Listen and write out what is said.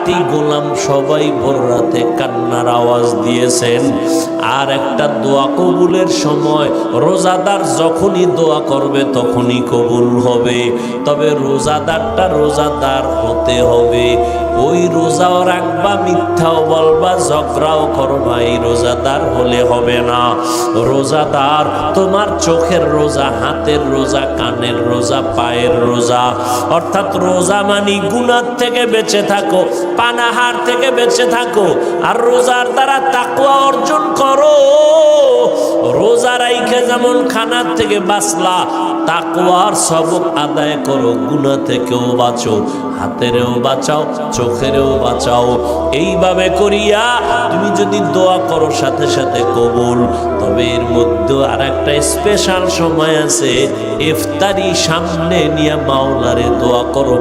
খাঁটি গোলাম সবাই ভোর রাতে কান্নার আওয়াজ দিয়েছেন। আর একটা দোয়া কবুলের সময় রোজাদার যখনই দোয়া করবে তখনই কবুল হবে। তবে রোজাদারটা রোজাদার হতে হবে। ওই রোজাও রাখবা, মিথ্যাও বলবা, ঝগড়াও করবা, এই রোজাদার হলে হবে না। রোজাদার তোমার চোখের রোজা, হাতের রোজা, কানের রোজা, পায়ের রোজা। অর্থাৎ রোজা মানি গুনাহ থেকে বেঁচে থাকো, পানাহার থেকে বেঁচে থাকো। আর রোজার দ্বারা তাকওয়া অর্জন করো। রোজা রাইখে যেমন খানার থেকে বাঁচলা, তাকওয়ার সবক আদায় করো, গুনাহ থেকেও বাঁচো, হাতেরও বাঁচাও, চোখেরও বাঁচাও। এইভাবে করিয়া তুমি যদি দোয়া করো সাথে সাথে কবুল। তবে এর মধ্যে আর একটা স্পেশাল সময় আছে, ইফতারি সামনে নিয়ে মাওলারে দোয়া করো।